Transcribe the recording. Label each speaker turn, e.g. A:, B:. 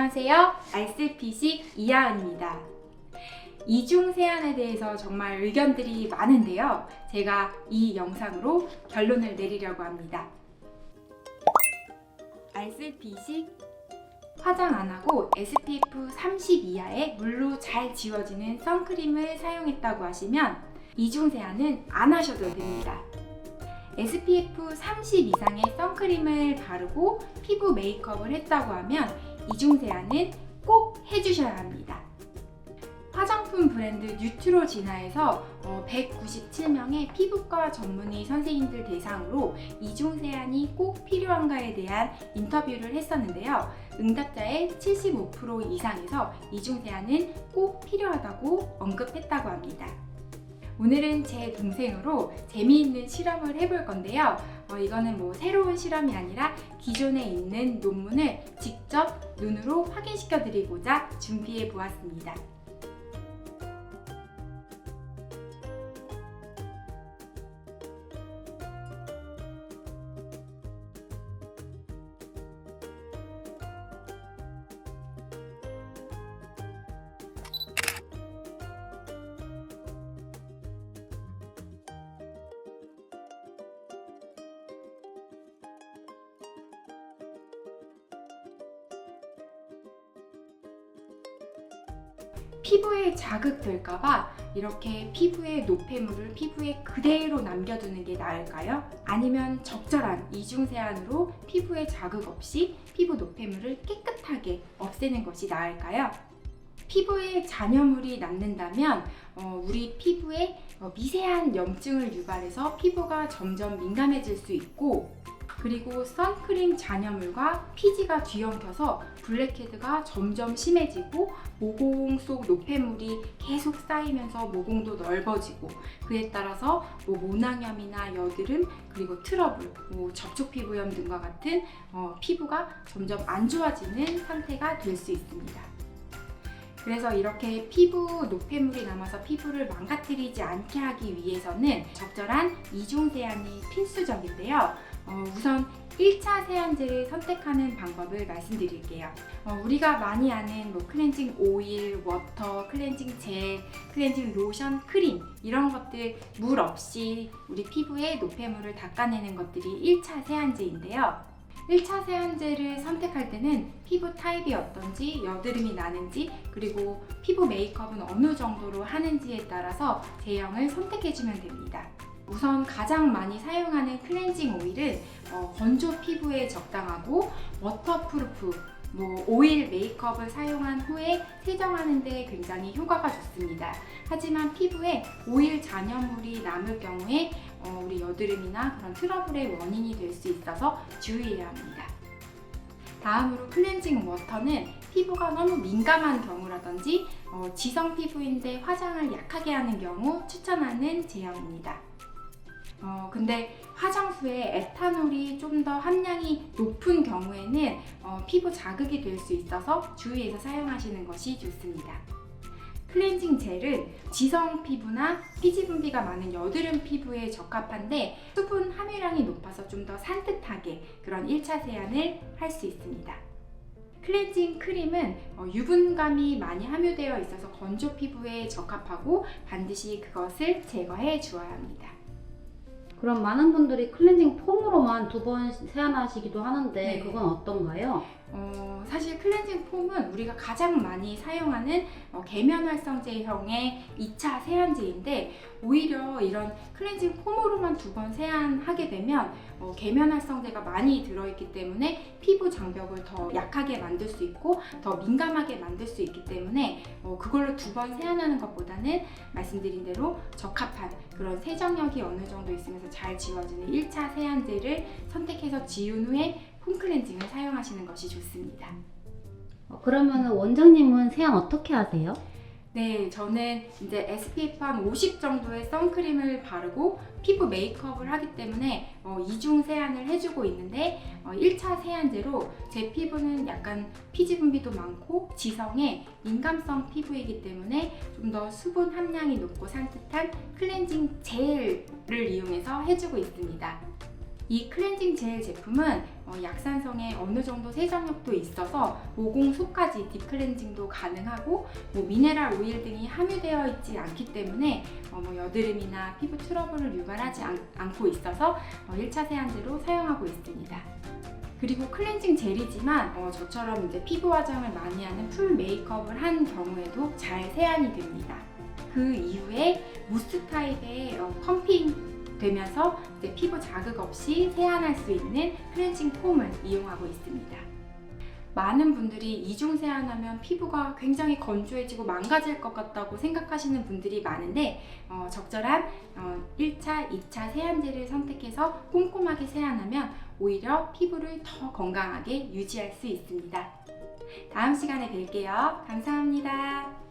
A: 안녕하세요. 알쓸피식 이하은입니다. 이중 세안에 대해서 정말 의견들이 많은데요. 제가 이 영상으로 결론을 내리려고 합니다. 알쓸피식 화장 안 하고 SPF 30 이하의 물로 잘 지워지는 선크림을 사용했다고 하시면 이중 세안은 안 하셔도 됩니다. SPF 30 이상의 선크림을 바르고 피부 메이크업을 했다고 하면 이중 세안은 꼭 해주셔야 합니다. 화장품 브랜드 뉴트로지나에서 197명의 피부과 전문의 선생님들 대상으로 이중 세안이 꼭 필요한가에 대한 인터뷰를 했었는데요. 응답자의 75% 이상에서 이중 세안은 꼭 필요하다고 언급했다고 합니다. 오늘은 제 동생으로 재미있는 실험을 해볼 건데요. 이거는 새로운 실험이 아니라 기존에 있는 논문을 직접 눈으로 확인시켜 드리고자 준비해 보았습니다. 피부에 자극될까봐 이렇게 피부에 노폐물을 피부에 그대로 남겨두는 게 나을까요? 아니면 적절한 이중 세안으로 피부에 자극 없이 피부 노폐물을 깨끗하게 없애는 것이 나을까요? 피부에 잔여물이 남는다면 우리 피부에 미세한 염증을 유발해서 피부가 점점 민감해질 수 있고, 그리고 선크림 잔여물과 피지가 뒤엉켜서 블랙헤드가 점점 심해지고 모공 속 노폐물이 계속 쌓이면서 모공도 넓어지고, 그에 따라서 모낭염이나 여드름, 그리고 트러블, 접촉 피부염 등과 같은 피부가 점점 안 좋아지는 상태가 될 수 있습니다. 그래서 이렇게 피부 노폐물이 남아서 피부를 망가뜨리지 않게 하기 위해서는 적절한 이중 세안이 필수적인데요. 우선 1차 세안제를 선택하는 방법을 말씀드릴게요. 우리가 많이 아는 클렌징 오일, 워터, 클렌징 젤, 클렌징 로션, 크림 이런 것들 물 없이 우리 피부에 노폐물을 닦아내는 것들이 1차 세안제인데요. 1차 세안제를 선택할 때는 피부 타입이 어떤지, 여드름이 나는지, 그리고 피부 메이크업은 어느 정도로 하는지에 따라서 제형을 선택해주면 됩니다. 우선 가장 많이 사용하는 클렌징 오일은 건조 피부에 적당하고 워터프루프, 오일 메이크업을 사용한 후에 세정하는 데 굉장히 효과가 좋습니다. 하지만 피부에 오일 잔여물이 남을 경우에 우리 여드름이나 그런 트러블의 원인이 될 수 있어서 주의해야 합니다. 다음으로 클렌징 워터는 피부가 너무 민감한 경우라든지 지성 피부인데 화장을 약하게 하는 경우 추천하는 제형입니다. 근데 화장수에 에탄올이 좀 더 함량이 높은 경우에는 피부 자극이 될 수 있어서 주의해서 사용하시는 것이 좋습니다. 클렌징 젤은 지성 피부나 피지 분비가 많은 여드름 피부에 적합한데 수분 함유량이 높아서 좀 더 산뜻하게 그런 1차 세안을 할 수 있습니다. 클렌징 크림은 유분감이 많이 함유되어 있어서 건조 피부에 적합하고 반드시 그것을 제거해 주어야 합니다.
B: 그럼 많은 분들이 클렌징 폼으로만 2번 세안하시기도 하는데
A: 네.
B: 그건 어떤가요?
A: 사실 클렌징 폼은 우리가 가장 많이 사용하는 계면활성제형의 2차 세안제인데, 오히려 이런 클렌징 폼으로만 2번 세안하게 되면 계면활성제가 많이 들어있기 때문에 피부 장벽을 더 약하게 만들 수 있고 더 민감하게 만들 수 있기 때문에 그걸로 2번 세안하는 것보다는 말씀드린 대로 적합한 그런 세정력이 어느 정도 있으면서 잘 지워지는 1차 세안제를 선택해서 지운 후에 폼 클렌징을 사용하시는 것이 좋습니다.
B: 그러면 원장님은 세안 어떻게 하세요?
A: 네, 저는 이제 SPF 한 50 정도의 선크림을 바르고 피부 메이크업을 하기 때문에 이중 세안을 해주고 있는데 1차 세안제로 제 피부는 약간 피지 분비도 많고 지성의 민감성 피부이기 때문에 좀 더 수분 함량이 높고 산뜻한 클렌징 젤을 이용해서 해주고 있습니다. 이 클렌징 젤 제품은 약산성에 어느 정도 세정력도 있어서 모공 속까지 딥클렌징도 가능하고 미네랄 오일 등이 함유되어 있지 않기 때문에 여드름이나 피부 트러블을 유발하지 않고 있어서 1차 세안제로 사용하고 있습니다. 그리고 클렌징 젤이지만 저처럼 이제 피부 화장을 많이 하는 풀 메이크업을 한 경우에도 잘 세안이 됩니다. 그 이후에 무스 타입의 펌핑 되면서 이제 피부 자극 없이 세안할 수 있는 클렌징 폼을 이용하고 있습니다. 많은 분들이 이중 세안하면 피부가 굉장히 건조해지고 망가질 것 같다고 생각하시는 분들이 많은데 적절한 1차, 2차 세안제를 선택해서 꼼꼼하게 세안하면 오히려 피부를 더 건강하게 유지할 수 있습니다. 다음 시간에 뵐게요. 감사합니다.